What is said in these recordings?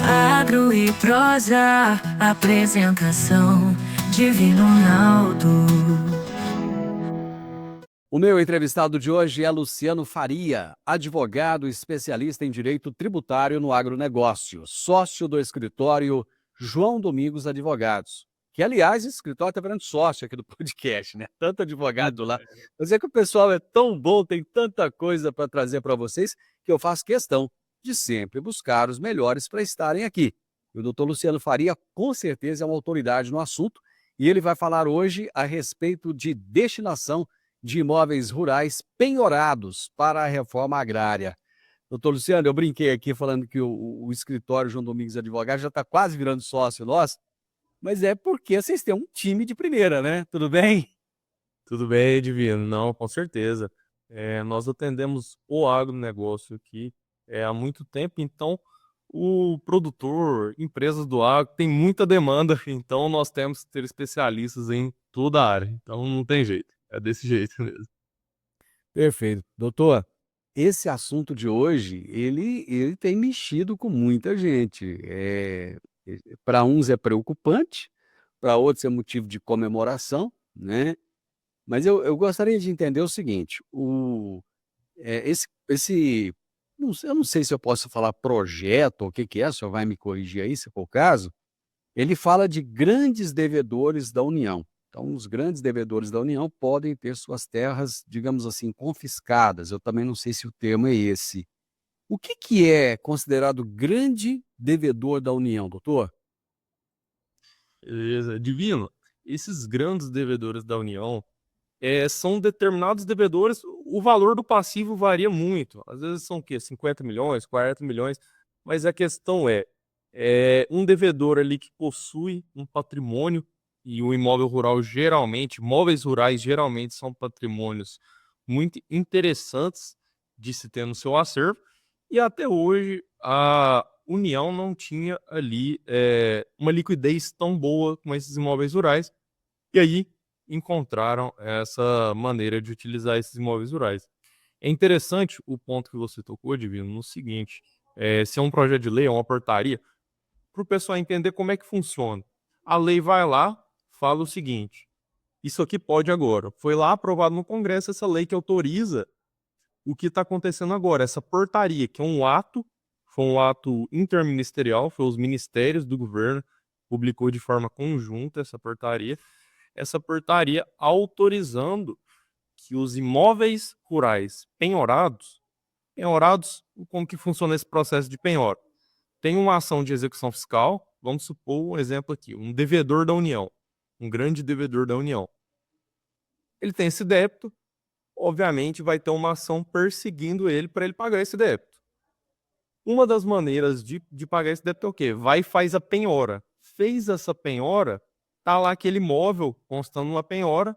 Agro e prosa, apresentação Divino Ronaldo. O meu entrevistado de hoje é Luciano Faria, advogado especialista em direito tributário no agronegócio, sócio do escritório João Domingos Advogados, que, aliás, esse escritório está virando sócio aqui do podcast, né? Tanto advogado lá. Mas é que o pessoal é tão bom, tem tanta coisa para trazer para vocês, que eu faço questão de sempre buscar os melhores para estarem aqui. E o doutor Luciano Faria, com certeza, é uma autoridade no assunto, e ele vai falar hoje a respeito de destinação de imóveis rurais penhorados para a reforma agrária. Doutor Luciano, eu brinquei aqui falando que o escritório João Domingos Advogados já está quase virando sócio nosso, mas é porque vocês têm um time de primeira, né? Tudo bem? Tudo bem, Divino? Não, com certeza. Nós atendemos o agronegócio aqui há muito tempo, então o produtor, empresas do agro, tem muita demanda, então nós temos que ter especialistas em toda a área. Então não tem jeito, é desse jeito mesmo. Perfeito. Doutor, esse assunto de hoje, ele tem mexido com muita gente. Para uns é preocupante, para outros é motivo de comemoração, né? Mas eu gostaria de entender o seguinte: eu não sei se eu posso falar projeto ou o que que é, o senhor vai me corrigir aí, se for o caso. Ele fala de grandes devedores da União. Então, os grandes devedores da União podem ter suas terras, digamos assim, confiscadas. Eu também não sei se o termo é esse. O que que é considerado grande devedor da União, doutor? Beleza. Divino, esses grandes devedores da União são determinados devedores, o valor do passivo varia muito. Às vezes são o quê? 50 milhões, 40 milhões, mas a questão um devedor ali que possui um patrimônio, e o imóvel rural geralmente, imóveis rurais geralmente são patrimônios muito interessantes de se ter no seu acervo, e até hoje a União não tinha ali uma liquidez tão boa com esses imóveis rurais, e aí encontraram essa maneira de utilizar esses imóveis rurais. É interessante o ponto que você tocou, Divino, no seguinte: se é um projeto de lei, é uma portaria, para o pessoal entender como é que funciona. A lei vai lá, fala o seguinte: isso aqui pode agora. Foi lá aprovado no Congresso essa lei que autoriza o que está acontecendo agora, essa portaria, que é um ato, foi um ato interministerial, foi os ministérios do governo, publicou de forma conjunta essa portaria autorizando que os imóveis rurais penhorados, como que funciona esse processo de penhora? Tem uma ação de execução fiscal, vamos supor um exemplo aqui, um devedor da União, um grande devedor da União. Ele tem esse débito, obviamente vai ter uma ação perseguindo ele para ele pagar esse débito. Uma das maneiras de pagar esse débito é o quê? Vai e faz a penhora. Fez essa penhora, tá lá aquele imóvel constando uma penhora,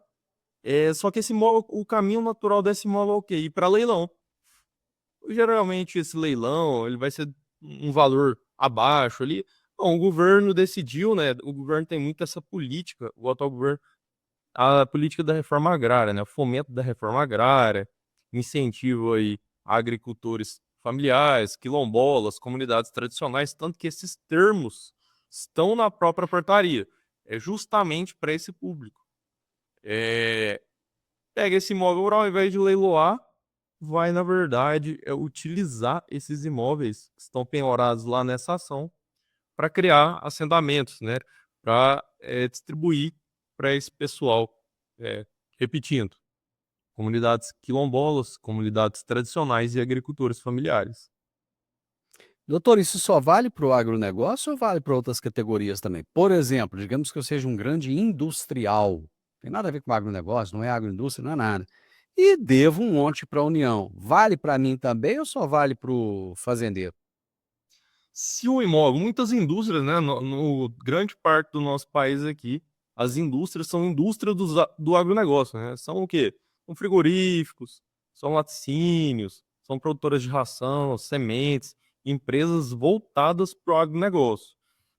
só que esse imóvel, o caminho natural desse imóvel é o quê? Ir para leilão. Geralmente esse leilão ele vai ser um valor abaixo ali. Bom, o governo decidiu, né? O governo tem muito essa política, o atual governo, a política da reforma agrária, né? O fomento da reforma agrária, incentivo aí a agricultores familiares, quilombolas, comunidades tradicionais, tanto que esses termos estão na própria portaria. É justamente para esse público. Pega esse imóvel rural, ao invés de leiloar, vai, na verdade, utilizar esses imóveis que estão penhorados lá nessa ação para criar assentamentos, né? Para distribuir para esse pessoal. Repetindo, comunidades quilombolas, comunidades tradicionais e agricultores familiares. Doutor, isso só vale para o agronegócio ou vale para outras categorias também? Por exemplo, digamos que eu seja um grande industrial, tem nada a ver com agronegócio, não é agroindústria, não é nada. E devo um monte para a União. Vale para mim também ou só vale para o fazendeiro? Se o imóvel, muitas indústrias, né, no grande parte do nosso país aqui, as indústrias são indústrias do agronegócio, né? São o quê? São frigoríficos, são laticínios, são produtoras de ração, sementes, empresas voltadas para o agronegócio.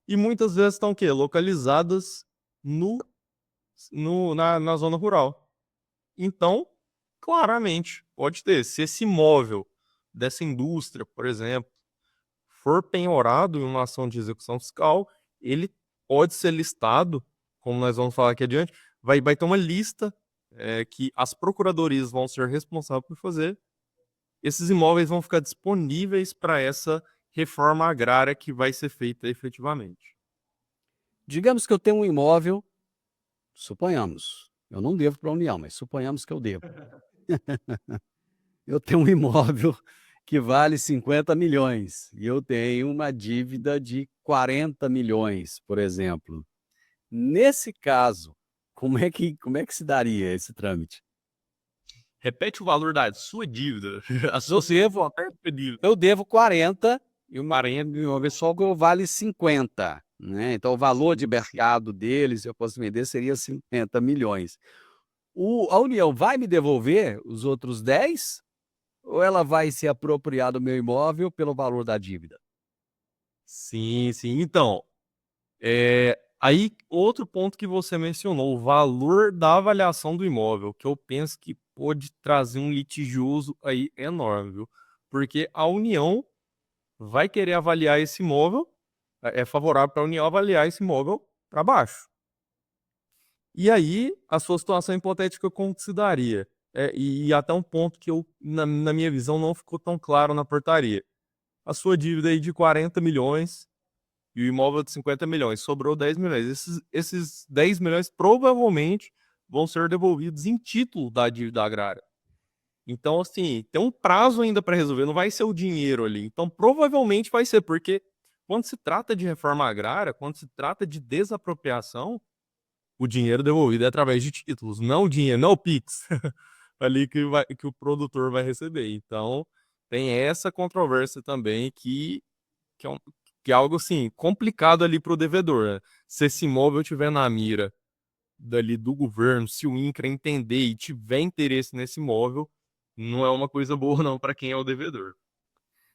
E muitas vezes estão o quê? Localizadas no, na zona rural. Então, claramente, pode ter. Se esse imóvel dessa indústria, por exemplo, for penhorado em uma ação de execução fiscal, ele pode ser listado, como nós vamos falar aqui adiante, vai ter uma lista que as procuradorias vão ser responsáveis por fazer. Esses imóveis vão ficar disponíveis para essa reforma agrária que vai ser feita efetivamente. Digamos que eu tenho um imóvel, suponhamos, eu não devo para a União, mas suponhamos que eu devo. Eu tenho um imóvel que vale 50 milhões e eu tenho uma dívida de 40 milhões, por exemplo. Nesse caso, como é que se daria esse trâmite? Repete o valor da sua dívida. Eu devo 40 e o imóvel só vale 50, né? Então o valor de mercado dele, se eu fosse vender, seria 50 milhões. A União vai me devolver os outros 10 ou ela vai se apropriar do meu imóvel pelo valor da dívida? Sim, sim. Então, aí outro ponto que você mencionou, o valor da avaliação do imóvel, que eu penso que pode trazer um litigioso aí enorme, viu? Porque a União vai querer avaliar esse imóvel, é favorável para a União avaliar esse imóvel para baixo. E aí, a sua situação hipotética como que se daria? E até um ponto que na minha visão, não ficou tão claro na portaria. A sua dívida aí de 40 milhões e o imóvel de 50 milhões, sobrou 10 milhões. Esses 10 milhões provavelmente vão ser devolvidos em título da dívida agrária. Então, assim, tem um prazo ainda para resolver, não vai ser o dinheiro ali. Então, provavelmente vai ser, porque quando se trata de reforma agrária, quando se trata de desapropriação, o dinheiro devolvido é através de títulos, não o dinheiro, não o Pix, ali que o produtor vai receber. Então, tem essa controvérsia também que é algo assim, complicado ali para o devedor, né? Se esse imóvel estiver na mira dali do governo, se o INCRA entender e tiver interesse nesse imóvel, não é uma coisa boa não para quem é o devedor.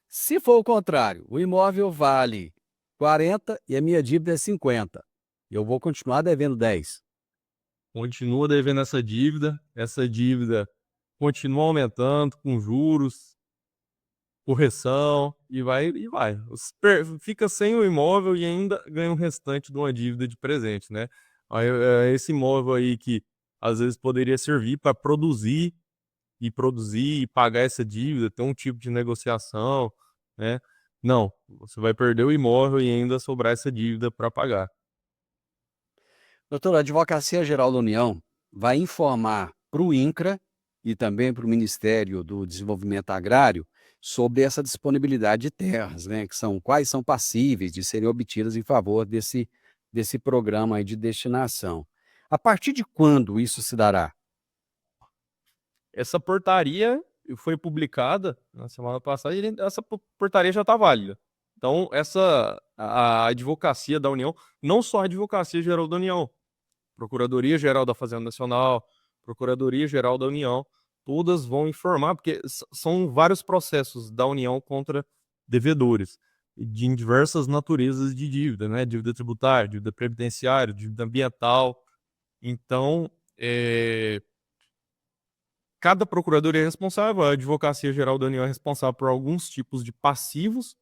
Se for o contrário, o imóvel vale 40 e a minha dívida é 50, eu vou continuar devendo 10. Continua devendo essa dívida continua aumentando com juros, correção e vai. Fica sem o imóvel e ainda ganha o restante de uma dívida de presente, né? Aí, esse imóvel aí que às vezes poderia servir para produzir e pagar essa dívida, ter um tipo de negociação, né? Não, você vai perder o imóvel e ainda sobrar essa dívida para pagar. Doutor, a Advocacia Geral da União vai informar para o INCRA e também para o Ministério do Desenvolvimento Agrário sobre essa disponibilidade de terras, né? Quais são passíveis de serem obtidas em favor desse programa aí de destinação. A partir de quando isso se dará? Essa portaria foi publicada na semana passada e essa portaria já está válida. Então, a Advocacia da União, não só a Advocacia Geral da União, Procuradoria-Geral da Fazenda Nacional, Procuradoria-Geral da União, todas vão informar, porque são vários processos da União contra devedores, de diversas naturezas de dívida, né? Dívida tributária, dívida previdenciária, dívida ambiental. Então, cada procuradoria é responsável, a Advocacia Geral da União é responsável por alguns tipos de passivos.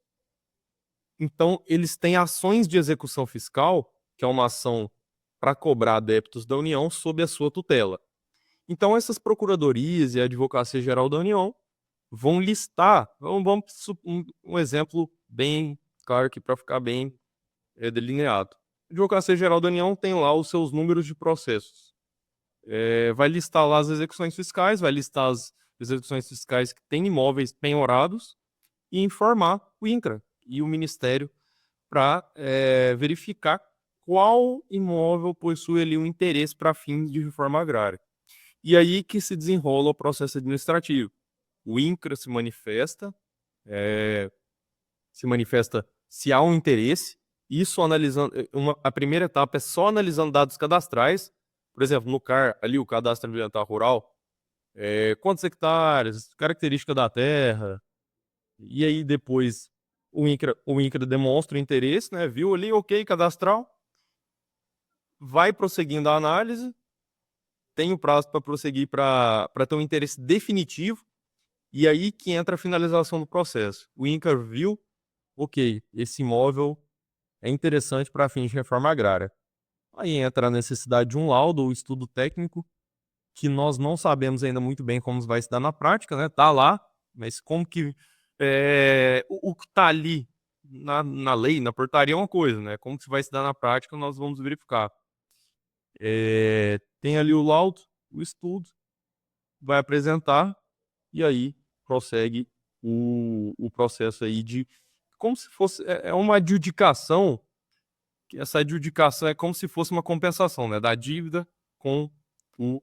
Então, eles têm ações de execução fiscal, que é uma ação para cobrar débitos da União sob a sua tutela. Então, essas procuradorias e a Advocacia Geral da União vão listar, um exemplo bem claro aqui para ficar bem delineado. A Advocacia Geral da União tem lá os seus números de processos. Vai listar lá as execuções fiscais, vai listar as execuções fiscais que têm imóveis penhorados e informar o INCRA e o Ministério para verificar qual imóvel possui ali um interesse para fim de reforma agrária. E aí que se desenrola o processo administrativo. O INCRA se manifesta se há um interesse, isso analisando, a primeira etapa é só analisando dados cadastrais, por exemplo, no CAR, ali o Cadastro Ambiental Rural, quantos hectares, característica da terra, e aí depois o INCRA demonstra o interesse, né? Viu ali, ok, cadastral, vai prosseguindo a análise, tem o prazo para prosseguir para ter um interesse definitivo, e aí que entra a finalização do processo. O INCRA viu ok, esse imóvel é interessante para fins de reforma agrária. Aí entra a necessidade de um laudo ou estudo técnico, que nós não sabemos ainda muito bem como vai se dar na prática, né? Tá lá, mas como que o que tá ali na lei, na portaria é uma coisa, né? Como que vai se dar na prática, nós vamos verificar. Tem ali o laudo, o estudo, vai apresentar e aí prossegue o processo aí de como se fosse uma adjudicação, que essa adjudicação é como se fosse uma compensação, né, da dívida com o,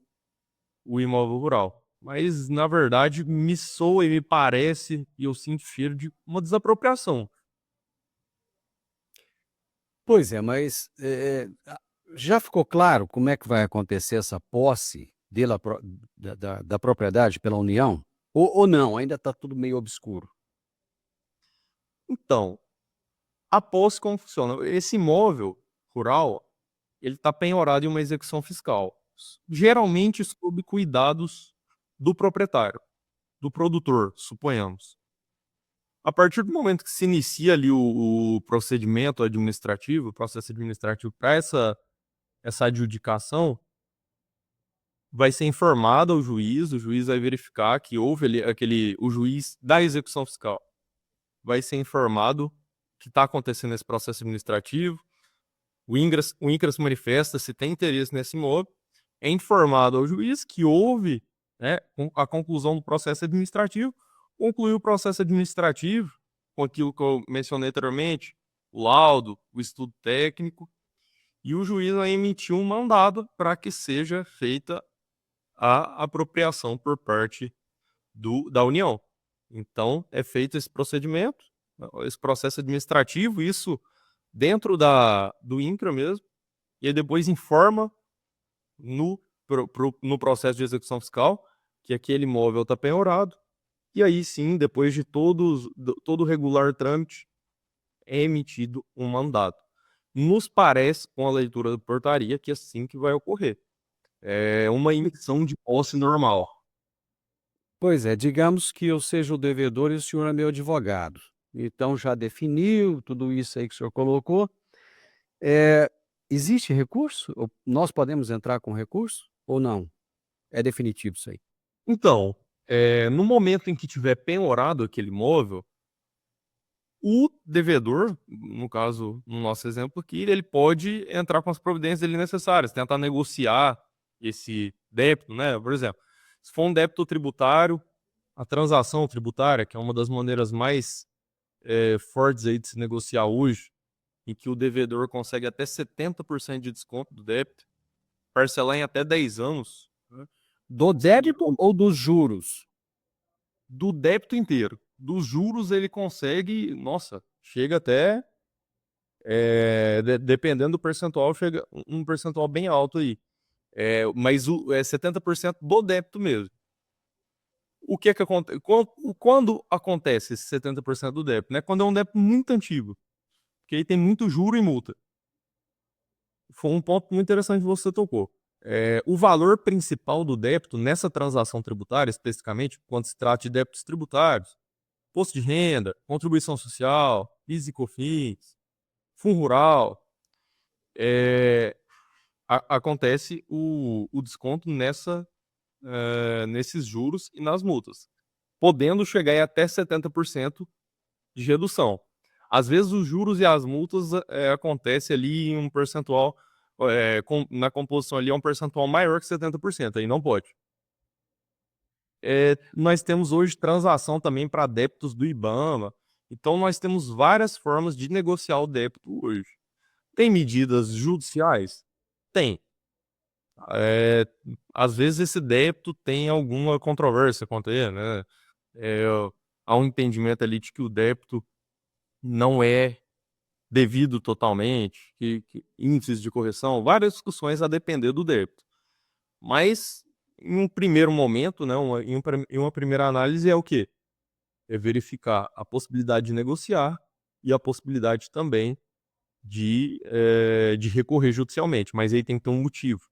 o imóvel rural. Mas, na verdade, me soa e me parece, e eu sinto cheiro de uma desapropriação. Pois é, mas já ficou claro como é que vai acontecer essa posse da propriedade pela União? Ou não, ainda está tudo meio obscuro? Então, a posse como funciona? Esse imóvel rural, ele está penhorado em uma execução fiscal, geralmente sob cuidados do proprietário, do produtor, suponhamos. A partir do momento que se inicia ali o procedimento administrativo, o processo administrativo para essa adjudicação, vai ser informado ao juiz, o juiz vai verificar que houve ali o juiz da execução fiscal vai ser informado que está acontecendo esse processo administrativo, o INCRAS manifesta se tem interesse nesse imóvel, é informado ao juiz que houve, né, a conclusão do processo administrativo, concluiu o processo administrativo com aquilo que eu mencionei anteriormente, o laudo, o estudo técnico, e o juiz vai emitir um mandado para que seja feita a apropriação por parte da União. Então, é feito esse procedimento, esse processo administrativo, isso dentro do INCRA mesmo, e aí depois informa no processo de execução fiscal que aquele imóvel está penhorado, e aí sim, depois de todo o regular trâmite, é emitido um mandado. Nos parece, com a leitura da portaria, que é assim que vai ocorrer. É uma emissão de posse normal. Pois é, digamos que eu seja o devedor e o senhor é meu advogado. Então já definiu tudo isso aí que o senhor colocou. Existe recurso? Nós podemos entrar com recurso ou não? É definitivo isso aí? Então, no momento em que tiver penhorado aquele imóvel, o devedor, no caso, no nosso exemplo aqui, ele pode entrar com as providências ali necessárias, tentar negociar esse débito, né? Por exemplo, se for um débito tributário, a transação tributária, que é uma das maneiras mais fortes aí de se negociar hoje, em que o devedor consegue até 70% de desconto do débito, parcelar em até 10 anos, né? Do débito ou dos juros? Do débito inteiro. Dos juros ele consegue, nossa, chega até, dependendo do percentual, chega um percentual bem alto aí. Mas 70% do débito mesmo. O que é que acontece? Quando acontece esse 70% do débito? Né? Quando é um débito muito antigo, porque aí tem muito juro e multa. Foi um ponto muito interessante que você tocou. O valor principal do débito nessa transação tributária, especificamente, quando se trata de débitos tributários, imposto de renda, contribuição social, PIS e COFINS, fundo rural, acontece o desconto nesses juros e nas multas, podendo chegar em até 70% de redução. Às vezes os juros e as multas acontecem ali em um percentual, na composição ali é um percentual maior que 70%, aí não pode. Nós temos hoje transação também para débitos do IBAMA, então nós temos várias formas de negociar o débito hoje. Tem medidas judiciais? Tem. Às vezes esse débito tem alguma controvérsia quanto a ele, né? Há um entendimento ali de que o débito não é devido totalmente, que índices de correção, várias discussões a depender do débito. Mas, em um primeiro momento, né, em uma primeira análise, é o quê? É verificar a possibilidade de negociar e a possibilidade também de recorrer judicialmente, mas aí tem que ter um motivo.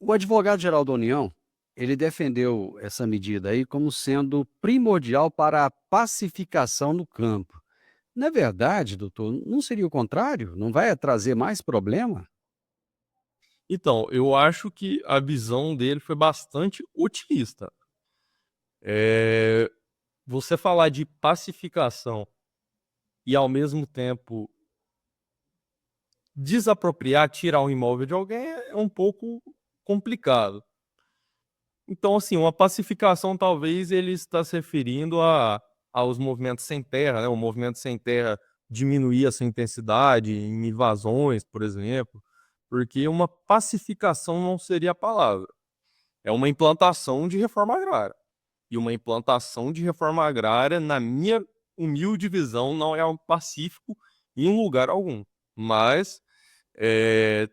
O advogado-geral da União, ele defendeu essa medida aí como sendo primordial para a pacificação no campo. Não é verdade, doutor? Não seria o contrário? Não vai trazer mais problema? Então, eu acho que a visão dele foi bastante otimista. Eh, Você falar de pacificação e, ao mesmo tempo, desapropriar, tirar um imóvel de alguém é um pouco complicado. Então, assim, uma pacificação talvez ele está se referindo aos movimentos sem terra, né? O movimento sem terra diminuir a sua intensidade em invasões, por exemplo, porque uma pacificação não seria a palavra. É uma implantação de reforma agrária. E uma implantação de reforma agrária, na minha humilde visão, não é algo pacífico em lugar algum. Mas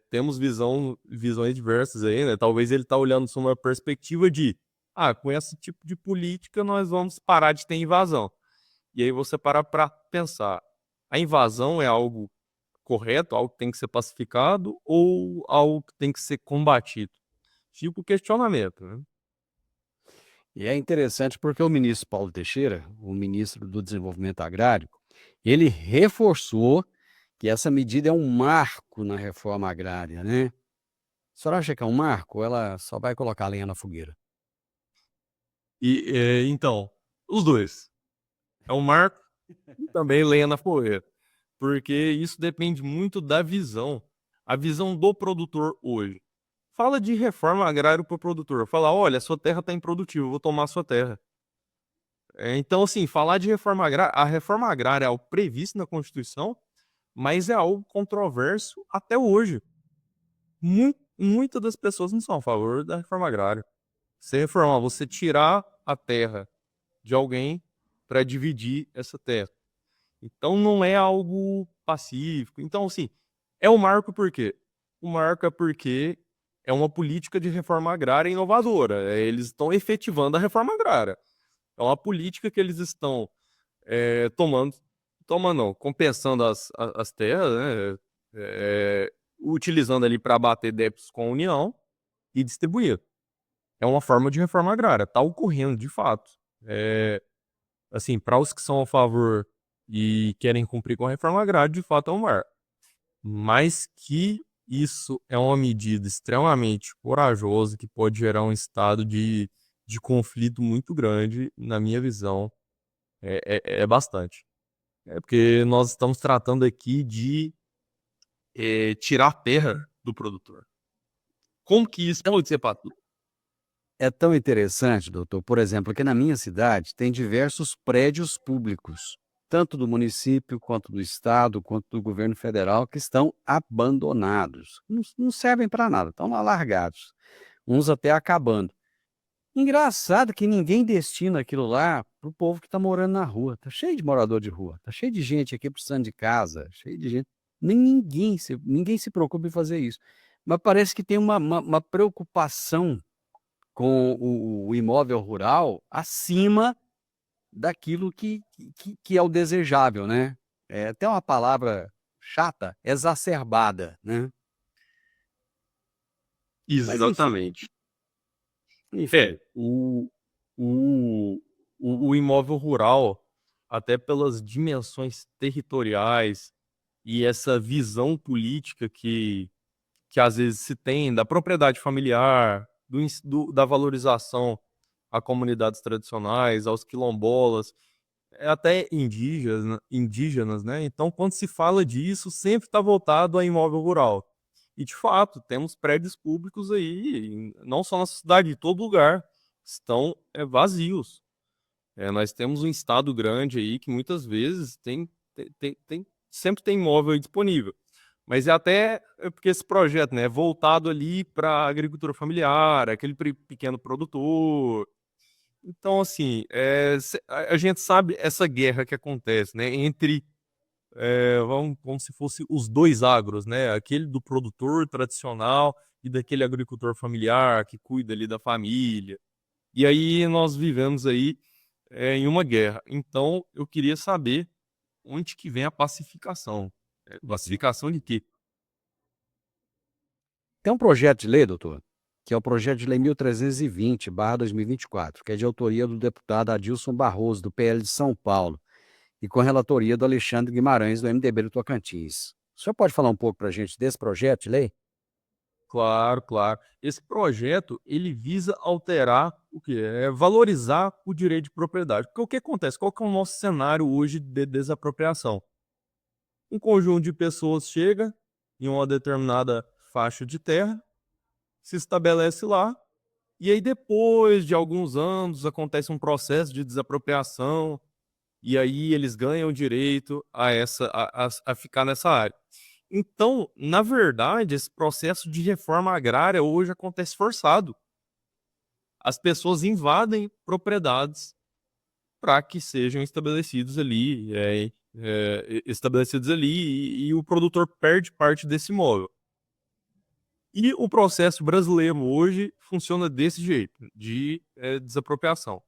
temos visões diversas aí, né? Talvez ele tá olhando sob uma perspectiva de, com esse tipo de política nós vamos parar de ter invasão. E aí você para para pensar, a invasão é algo correto, algo que tem que ser pacificado ou algo que tem que ser combatido? Fica o questionamento, né? E é interessante porque o ministro Paulo Teixeira, o ministro do Desenvolvimento Agrário, ele reforçou que essa medida é um marco na reforma agrária, né? A senhora acha que é um marco ou ela só vai colocar lenha na fogueira? E, então, os dois. É um marco e também lenha na fogueira. Porque isso depende muito da visão, a visão do produtor hoje. Fala de reforma agrária para o produtor, fala: olha, sua terra está improdutiva, eu vou tomar sua terra. Então, assim, falar de reforma agrária, a reforma agrária é algo previsto na Constituição, mas é algo controverso até hoje. Muitas das pessoas não são a favor da reforma agrária. Você reformar, você tirar a terra de alguém para dividir essa terra. Então não é algo pacífico. Então, assim, é um marco por quê? O marco é porque é uma política de reforma agrária inovadora. Eles estão efetivando a reforma agrária. É uma política que eles estão tomando não, compensando as terras, né? Utilizando ali para abater débitos com a União e distribuir. É uma forma de reforma agrária. Está ocorrendo de fato. Assim, para os que são a favor e querem cumprir com a reforma agrária, de fato é um marco. Mas que isso é uma medida extremamente corajosa que pode gerar um estado de conflito muito grande, na minha visão, é bastante. É porque nós estamos tratando aqui de tirar terra do produtor. Como que isso pode ser para tudo? É tão interessante, doutor, por exemplo, que na minha cidade tem diversos prédios públicos, tanto do município, quanto do estado, quanto do governo federal, que estão abandonados. Não servem para nada, estão lá largados, uns até acabando. Engraçado que ninguém destina aquilo lá para o povo que está morando na rua. Está cheio de morador de rua, está cheio de gente aqui precisando de casa, cheio de gente. Ninguém se preocupa em fazer isso. Mas parece que tem uma preocupação com o imóvel rural acima daquilo que é o desejável, né? É até uma palavra chata, exacerbada, né? Mas enfim, Exatamente. enfim. O, o imóvel rural, até pelas dimensões territoriais e essa visão política que às vezes se tem da propriedade familiar, da valorização a comunidades tradicionais, aos quilombolas, até indígenas, né? Então, quando se fala disso, sempre está voltado a imóvel rural. E, de fato, temos prédios públicos aí, não só na cidade, em todo lugar, estão vazios. Nós temos um estado grande aí que muitas vezes sempre tem imóvel aí disponível. Mas porque esse projeto, né, é voltado ali para a agricultura familiar, aquele pequeno produtor. Então, assim, a gente sabe essa guerra que acontece, né, entre, como se fosse os dois agros, né, aquele do produtor tradicional e daquele agricultor familiar que cuida ali da família. E aí nós vivemos aí em uma guerra. Então, eu queria saber onde que vem a pacificação. Pacificação de quê? Tem um projeto de lei, doutor, que é o projeto de lei 1320/2024, que é de autoria do deputado Adilson Barroso, do PL de São Paulo, e com relatoria do Alexandre Guimarães, do MDB do Tocantins. O senhor pode falar um pouco para a gente desse projeto de lei? Claro, claro. Esse projeto, ele visa alterar o quê? Valorizar o direito de propriedade. Porque o que acontece? Qual que é o nosso cenário hoje de desapropriação? Um conjunto de pessoas chega em uma determinada faixa de terra, se estabelece lá, e aí depois de alguns anos acontece um processo de desapropriação, e aí eles ganham direito a ficar nessa área. Então, na verdade, esse processo de reforma agrária hoje acontece forçado. As pessoas invadem propriedades para que sejam estabelecidos ali, e o produtor perde parte desse imóvel. E o processo brasileiro hoje funciona desse jeito, de desapropriação.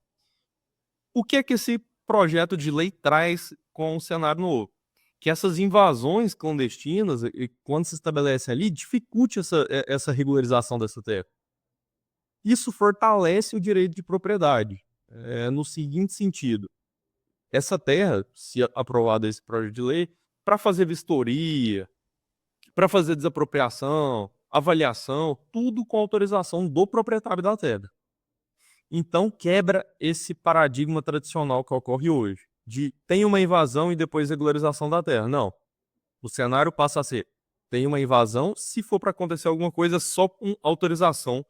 O que é que esse projeto de lei traz com o cenário novo? Que essas invasões clandestinas, quando se estabelece ali, dificulte essa regularização dessa terra. Isso fortalece o direito de propriedade, no seguinte sentido: essa terra, se aprovado esse projeto de lei, para fazer vistoria, para fazer desapropriação, avaliação, tudo com autorização do proprietário da terra. Então quebra esse paradigma tradicional que ocorre hoje, de tem uma invasão e depois regularização da terra. Não. O cenário passa a ser: tem uma invasão, se for para acontecer alguma coisa, só com autorização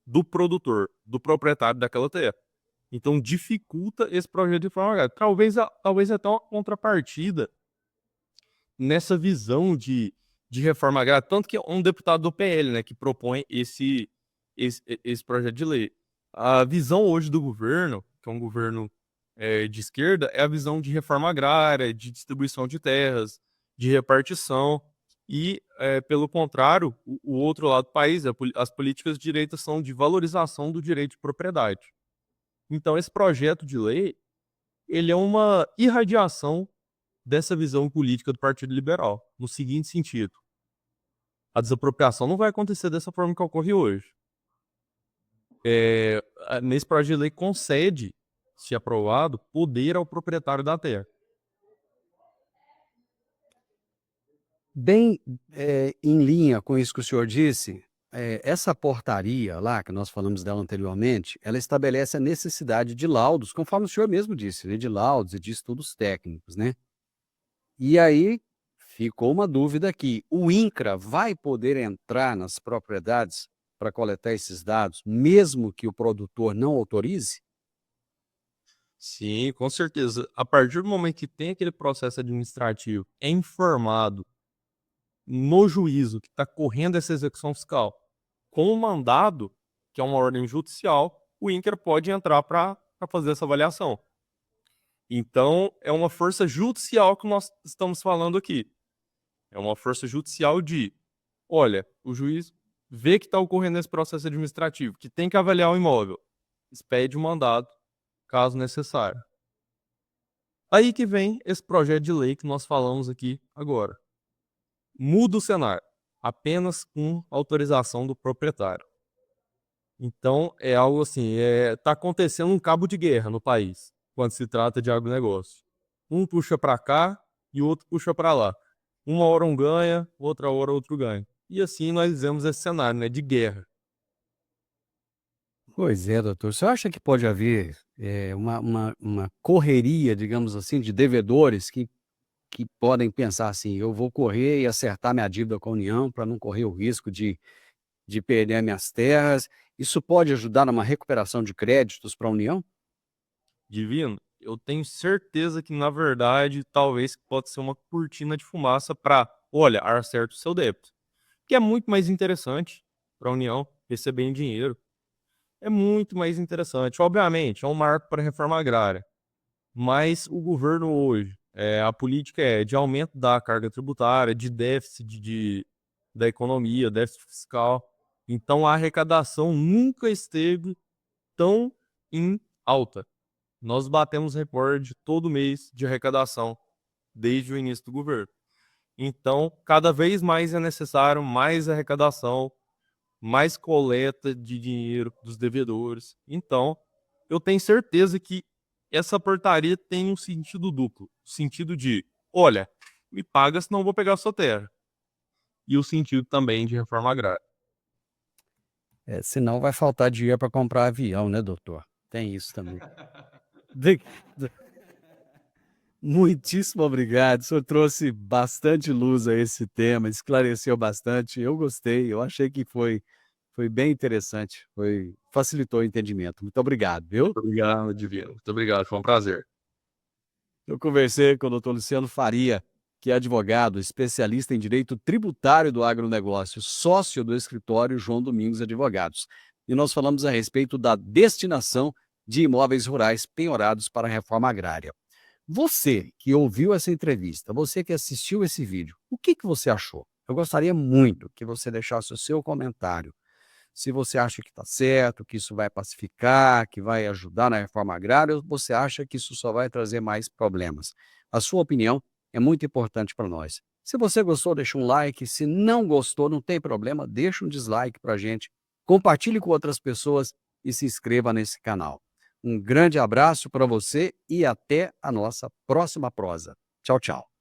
do produtor, do proprietário daquela terra. Então dificulta esse projeto de reforma agrária. Talvez até uma contrapartida nessa visão de reforma agrária, tanto que é um deputado do PL, né, que propõe esse projeto de lei. A visão hoje do governo, que é um governo de esquerda, é a visão de reforma agrária, de distribuição de terras, de repartição, e, pelo contrário, o outro lado do país, as políticas de direita, são de valorização do direito de propriedade. Então, esse projeto de lei, ele é uma irradiação dessa visão política do Partido Liberal, no seguinte sentido: a desapropriação não vai acontecer dessa forma que ocorre hoje. Nesse projeto de lei concede, se aprovado, poder ao proprietário da terra. Bem, em linha com isso que o senhor disse, essa portaria lá, que nós falamos dela anteriormente, ela estabelece a necessidade de laudos, conforme o senhor mesmo disse, né, de laudos e de estudos técnicos, né? E aí ficou uma dúvida aqui: o INCRA vai poder entrar nas propriedades para coletar esses dados, mesmo que o produtor não autorize? Sim, com certeza. A partir do momento que tem aquele processo administrativo, é informado no juízo que está correndo essa execução fiscal com o mandado, que é uma ordem judicial, o INCRA pode entrar para fazer essa avaliação. Então, é uma força judicial que nós estamos falando aqui. É uma força judicial de: olha, o juiz vê que está ocorrendo esse processo administrativo, que tem que avaliar o imóvel, expede o mandado, caso necessário. Aí que vem esse projeto de lei que nós falamos aqui agora. Muda o cenário, apenas com autorização do proprietário. Então, é algo assim, tá acontecendo um cabo de guerra no país, quando se trata de agronegócio. Um puxa para cá e o outro puxa para lá. Uma hora um ganha, outra hora outro ganha. E assim nós vemos esse cenário, né, de guerra. Pois é, doutor. Você acha que pode haver uma correria, digamos assim, de devedores que podem pensar assim: eu vou correr e acertar minha dívida com a União para não correr o risco de perder minhas terras? Isso pode ajudar numa recuperação de créditos para a União? Divino, eu tenho certeza que, na verdade, talvez pode ser uma cortina de fumaça para, olha, acerta o seu débito. Que é muito mais interessante para a União receber em dinheiro. É muito mais interessante. Obviamente, é um marco para a reforma agrária. Mas o governo hoje, a política é de aumento da carga tributária, de déficit da economia, déficit fiscal. Então a arrecadação nunca esteve tão em alta. Nós batemos recorde todo mês de arrecadação desde o início do governo. Então, cada vez mais é necessário mais arrecadação, mais coleta de dinheiro dos devedores. Então, eu tenho certeza que essa portaria tem um sentido duplo. O sentido de, olha, me paga senão eu vou pegar a sua terra. E o sentido também de reforma agrária. Senão vai faltar dinheiro para comprar avião, né, doutor? Tem isso também. De- de- Muitíssimo obrigado. O senhor trouxe bastante luz a esse tema, esclareceu bastante. Eu gostei, eu achei que foi bem interessante, facilitou o entendimento. Muito obrigado, viu? Muito obrigado, Divino. Muito obrigado, foi um prazer. Eu conversei com o doutor Luciano Faria, que é advogado, especialista em direito tributário do agronegócio, sócio do escritório João Domingos Advogados. E nós falamos a respeito da destinação de imóveis rurais penhorados para a reforma agrária. Você que ouviu essa entrevista, você que assistiu esse vídeo, o que você achou? Eu gostaria muito que você deixasse o seu comentário. Se você acha que está certo, que isso vai pacificar, que vai ajudar na reforma agrária, ou você acha que isso só vai trazer mais problemas. A sua opinião é muito importante para nós. Se você gostou, deixa um like. Se não gostou, não tem problema, deixa um dislike para a gente. Compartilhe com outras pessoas e se inscreva nesse canal. Um grande abraço para você e até a nossa próxima prosa. Tchau, tchau.